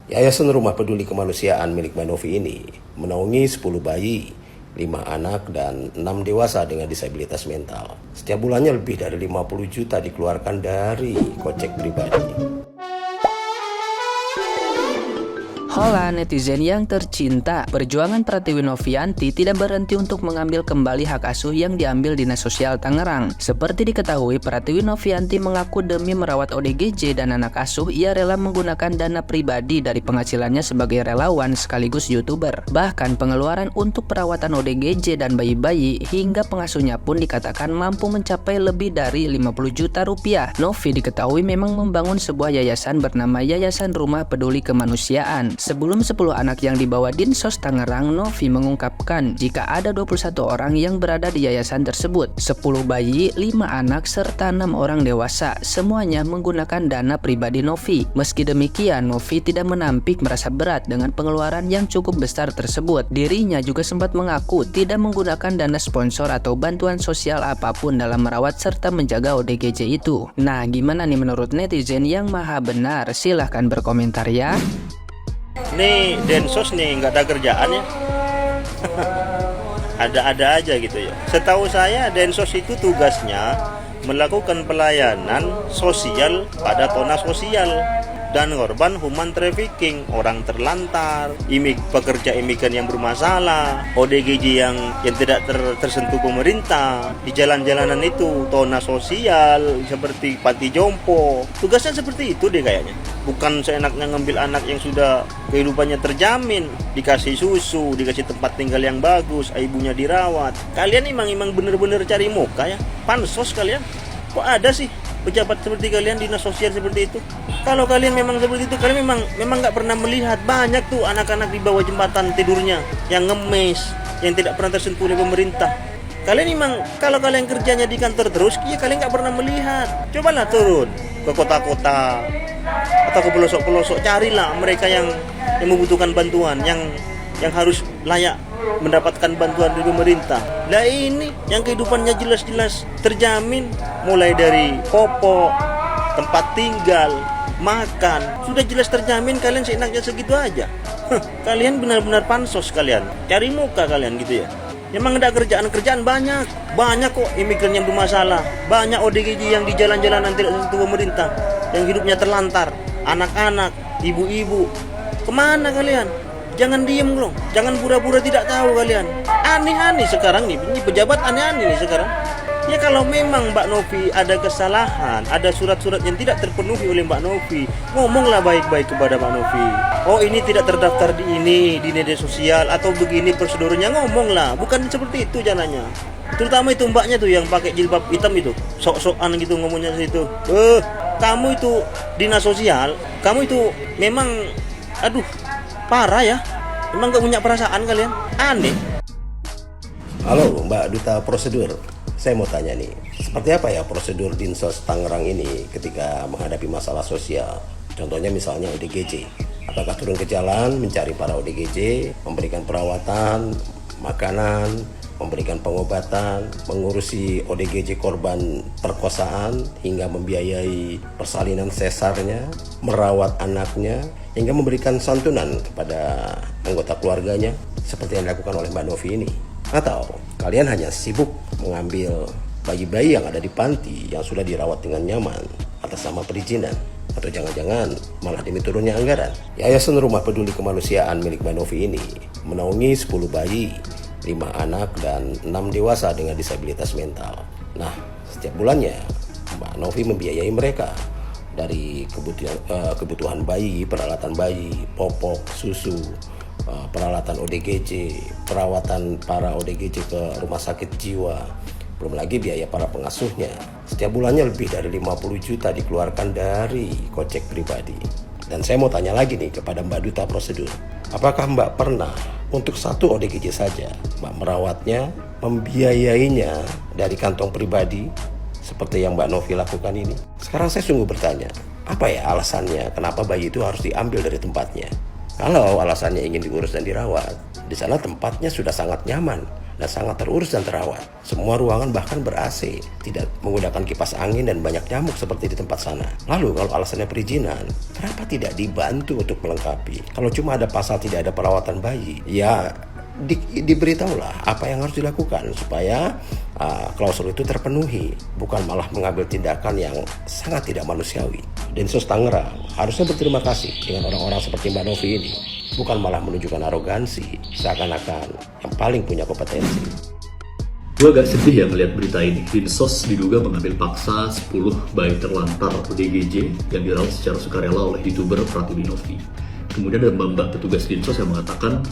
Yayasan Rumah Peduli Kemanusiaan milik Mbak Novi ini menaungi 10 bayi, 5 anak dan 6 dewasa dengan disabilitas mental. Setiap bulannya lebih dari 50 juta dikeluarkan dari kocek pribadi. Hola netizen yang tercinta, perjuangan Pratiwi Novianti tidak berhenti untuk mengambil kembali hak asuh yang diambil Dinas Sosial Tangerang. Seperti diketahui, Pratiwi Novianti mengaku demi merawat ODGJ dan anak asuh, ia rela menggunakan dana pribadi dari penghasilannya sebagai relawan sekaligus YouTuber. Bahkan pengeluaran untuk perawatan ODGJ dan bayi-bayi hingga pengasuhnya pun dikatakan mampu mencapai lebih dari 50 juta rupiah. Novi diketahui memang membangun sebuah yayasan bernama Yayasan Rumah Peduli Kemanusiaan. Sebelum 10 anak yang dibawa Dinsos Tangerang, Novi mengungkapkan jika ada 21 orang yang berada di yayasan tersebut, 10 bayi, 5 anak, serta 6 orang dewasa, semuanya menggunakan dana pribadi Novi. Meski demikian, Novi tidak menampik merasa berat dengan pengeluaran yang cukup besar tersebut. Dirinya juga sempat mengaku tidak menggunakan dana sponsor atau bantuan sosial apapun dalam merawat serta menjaga ODGJ itu. Nah, gimana nih menurut netizen yang maha benar? Silahkan berkomentar ya. Nih Densos nih nggak ada kerjaan ya. Ada-ada aja gitu ya. Setahu saya Densos itu tugasnya melakukan pelayanan sosial pada tona sosial dan korban human trafficking, orang terlantar, pekerja imigran yang bermasalah, ODGJ yang tidak tersentuh pemerintah, di jalan-jalanan itu tona sosial seperti panti jompo. Tugasnya seperti itu deh kayaknya. Bukan seenaknya ngambil anak yang sudah kehidupannya terjamin, dikasih susu, dikasih tempat tinggal yang bagus, ibunya dirawat. Kalian emang bener-bener cari muka ya, pansos kalian. Kok ada sih pejabat seperti kalian, dinas sosial seperti itu? Kalau kalian memang seperti itu, kalian memang nggak pernah melihat banyak tuh anak-anak di bawah jembatan tidurnya yang ngemes, yang tidak pernah tersentuh oleh pemerintah. Kalian memang kalau kalian kerjanya di kantor terus, ya kalian nggak pernah melihat. Cobalah turun ke kota-kota atau ke pelosok-pelosok, carilah mereka yang membutuhkan bantuan, yang harus layak mendapatkan bantuan dari pemerintah. Nah ini yang kehidupannya jelas-jelas terjamin, mulai dari popok, tempat tinggal, makan, sudah jelas terjamin. Kalian seenaknya segitu aja. Kalian benar-benar pansos kalian, cari muka kalian gitu ya. Memang ada kerjaan banyak kok imigran yang bermasalah, banyak ODGJ yang di jalan-jalanan tidak tersentuh pemerintah, yang hidupnya terlantar, anak-anak, ibu-ibu. Kemana kalian? Jangan diem dong, jangan pura-pura tidak tahu kalian. Aneh-aneh sekarang nih, ini pejabat aneh-aneh nih sekarang. Ya kalau memang Mbak Novi ada kesalahan, ada surat-surat yang tidak terpenuhi oleh Mbak Novi, ngomonglah baik-baik kepada Mbak Novi. Oh ini tidak terdaftar di media sosial atau begini prosedurnya, ngomonglah. Bukan seperti itu jalannya. Terutama itu mbaknya tuh yang pakai jilbab hitam itu, sok-sokan gitu ngomongnya situ. Kamu itu dinas sosial, kamu itu memang, aduh, parah ya. Emang gak punya perasaan kalian? Aneh. Halo Mbak Duta Prosedur, saya mau tanya nih, seperti apa ya prosedur Dinsos Tangerang ini ketika menghadapi masalah sosial? Contohnya misalnya ODGJ, apakah turun ke jalan mencari para ODGJ, memberikan perawatan, makanan, memberikan pengobatan, mengurusi ODGJ korban perkosaan, hingga membiayai persalinan sesarnya, merawat anaknya, hingga memberikan santunan kepada anggota keluarganya, seperti yang dilakukan oleh Mbak Novi ini? Atau kalian hanya sibuk mengambil bayi-bayi yang ada di panti yang sudah dirawat dengan nyaman atas nama perizinan? Atau jangan-jangan malah demi turunnya anggaran? Yayasan Rumah Peduli Kemanusiaan milik Mbak Novi ini menaungi 10 bayi, 5 anak dan 6 dewasa dengan disabilitas mental. Nah, setiap bulannya Mbak Novi membiayai mereka dari kebutuhan bayi, peralatan bayi, popok, susu, peralatan ODGJ, perawatan para ODGJ ke rumah sakit jiwa, belum lagi biaya para pengasuhnya. Setiap bulannya lebih dari 50 juta dikeluarkan dari kocek pribadi. Dan saya mau tanya lagi nih kepada Mbak Duta Prosedur, apakah Mbak pernah untuk satu ODGJ saja Mbak merawatnya, membiayainya dari kantong pribadi seperti yang Mbak Novi lakukan ini? Sekarang saya sungguh bertanya, apa ya alasannya kenapa bayi itu harus diambil dari tempatnya? Kalau alasannya ingin diurus dan dirawat, di sana tempatnya sudah sangat nyaman, dan sangat terurus dan terawat. Semua ruangan bahkan ber-AC, tidak menggunakan kipas angin dan banyak nyamuk seperti di tempat sana. Lalu kalau alasannya perizinan, kenapa tidak dibantu untuk melengkapi? Kalau cuma ada pasal tidak ada perawatan bayi, ya diberitahulah apa yang harus dilakukan supaya klausul itu terpenuhi, bukan malah mengambil tindakan yang sangat tidak manusiawi. Dinsos Tangerang harusnya berterima kasih dengan orang-orang seperti Mbak Novi ini, bukan malah menunjukkan arogansi seakan-akan yang paling punya kompetensi. Gue agak sedih ya melihat berita ini. Dinsos diduga mengambil paksa 10 bayi terlantar ODGJ yang dirawat secara sukarela oleh YouTuber Pratiwi Novi. Kemudian ada mbak-mbak petugas Dinsos yang mengatakan,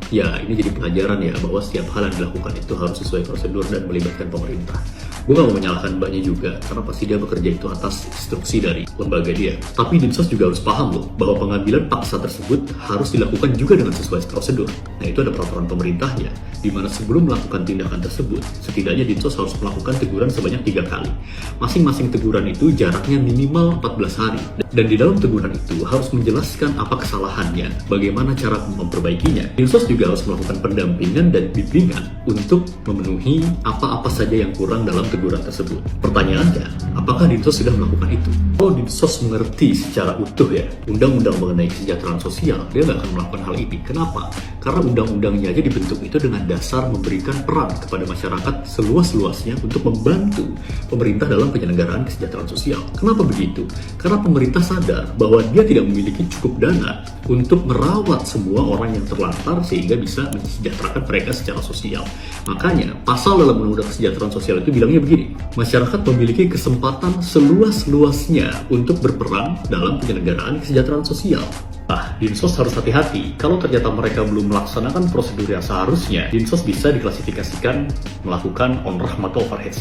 ya ini jadi pelajaran ya bahwa setiap hal yang dilakukan itu harus sesuai prosedur dan melibatkan pemerintah. Gue gak mau menyalahkan mbaknya juga, karena pasti dia bekerja itu atas instruksi dari lembaga dia. Tapi Dinsos juga harus paham loh, bahwa pengambilan paksa tersebut harus dilakukan juga dengan sesuai prosedur. Nah itu ada peraturan pemerintahnya, di mana sebelum melakukan tindakan tersebut, setidaknya Dinsos harus melakukan teguran sebanyak 3 kali. Masing-masing teguran itu jaraknya minimal 14 hari. Dan di dalam teguran itu harus menjelaskan apa kesalahannya, bagaimana cara memperbaikinya. Dinsos juga harus melakukan pendampingan dan bimbingan untuk memenuhi apa-apa saja yang kurang dalam teguran tersebut. Pertanyaannya, apakah Dinsos sudah melakukan itu? Kalau Dinsos mengerti secara utuh ya undang-undang mengenai kesejahteraan sosial, dia nggak akan melakukan hal ini. Kenapa? Karena undang-undangnya aja dibentuk itu dengan dasar memberikan peran kepada masyarakat seluas-luasnya untuk membantu pemerintah dalam penyelenggaraan kesejahteraan sosial. Kenapa begitu? Karena pemerintah sadar bahwa dia tidak memiliki cukup dana untuk merawat semua orang yang terlantar sehingga bisa mensejahterakan mereka secara sosial. Makanya, pasal dalam Undang-Undang Kesejahteraan Sosial itu bilangnya begini, masyarakat memiliki kesempatan seluas-luasnya untuk berperan dalam penyelenggaraan kesejahteraan sosial. Nah, Dinsos harus hati-hati. Kalau ternyata mereka belum melaksanakan prosedur yang seharusnya, Dinsos bisa diklasifikasikan melakukan onrah atau overhead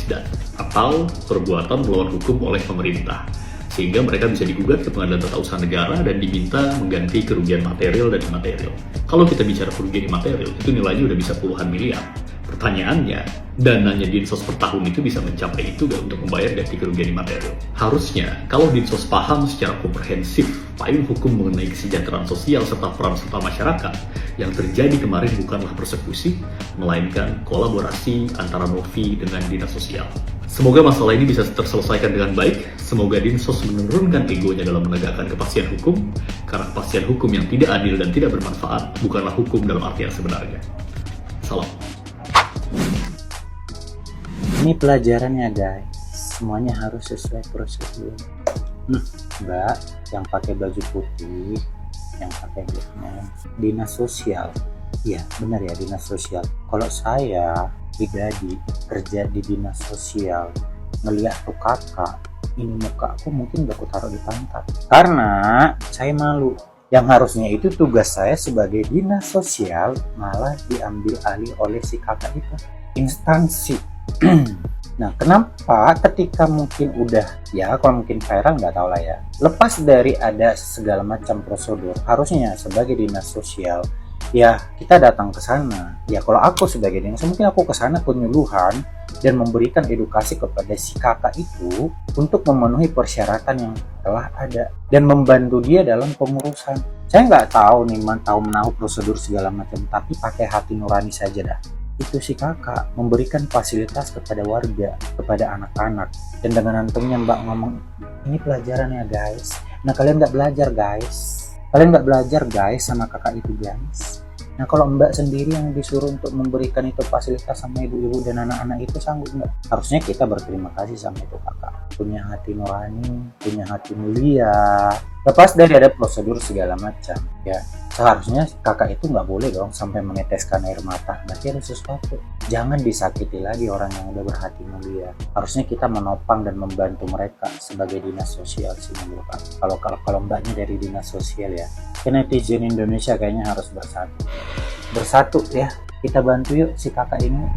atau perbuatan melawan hukum oleh pemerintah. Sehingga mereka bisa digugat ke Pengadilan Tata Usaha Negara dan diminta mengganti kerugian material dan imaterial. Kalau kita bicara kerugian imaterial, itu nilainya udah bisa puluhan miliar. Pertanyaannya, dananya Dinsos per tahun itu bisa mencapai itu gak untuk membayar ganti kerugian imaterial? Harusnya, kalau Dinsos paham secara komprehensif payung hukum mengenai kesejahteraan sosial serta peran serta masyarakat, yang terjadi kemarin bukanlah persekusi, melainkan kolaborasi antara Novi dengan Dinas Sosial. Semoga masalah ini bisa terselesaikan dengan baik. Semoga Dinsos menurunkan egonya dalam menegakkan kepastian hukum, karena kepastian hukum yang tidak adil dan tidak bermanfaat bukanlah hukum dalam arti yang sebenarnya. Salam. Ini pelajarannya guys, semuanya harus sesuai prosedur. Mbak yang pakai baju putih, yang pakai gelang, dinas sosial. Iya benar ya, dinas sosial. Kalau saya pribadi kerja di dinas sosial, ngeliat tuh kakak, ini muka aku mungkin udah aku taruh di pantat. Karena saya malu. Yang harusnya itu tugas saya sebagai dinas sosial malah diambil alih oleh si kakak itu. Instansi. Nah, kenapa ketika mungkin udah, ya kalau mungkin viral nggak tahu lah ya, lepas dari ada segala macam prosedur, harusnya sebagai dinas sosial, ya kita datang ke sana. Ya kalau aku sebagai dinas, mungkin aku ke sana penyuluhan dan memberikan edukasi kepada si kakak itu untuk memenuhi persyaratan yang telah ada dan membantu dia dalam pengurusan. Saya nggak tahu nih, tahu menahu prosedur segala macam, tapi pakai hati nurani saja dah. Itu si kakak memberikan fasilitas kepada warga, kepada anak-anak, dan dengan antengnya mbak ngomong, ini pelajaran ya guys. Nah kalian nggak belajar guys sama kakak itu guys. Nah kalau mbak sendiri yang disuruh untuk memberikan itu fasilitas sama ibu-ibu dan anak-anak itu, sanggup nggak? Harusnya kita berterima kasih sama itu kakak, punya hati nurani, punya hati mulia. Lepas dari ada prosedur segala macam, ya seharusnya kakak itu nggak boleh dong sampai meneteskan air mata. Berarti ada sesuatu. Jangan disakiti lagi orang yang udah berhati mulia. Harusnya kita menopang dan membantu mereka sebagai dinas sosial sih menurut aku. Kalau mbaknya dari dinas sosial ya, netizen Indonesia kayaknya harus bersatu ya. Kita bantu yuk si kakak ini.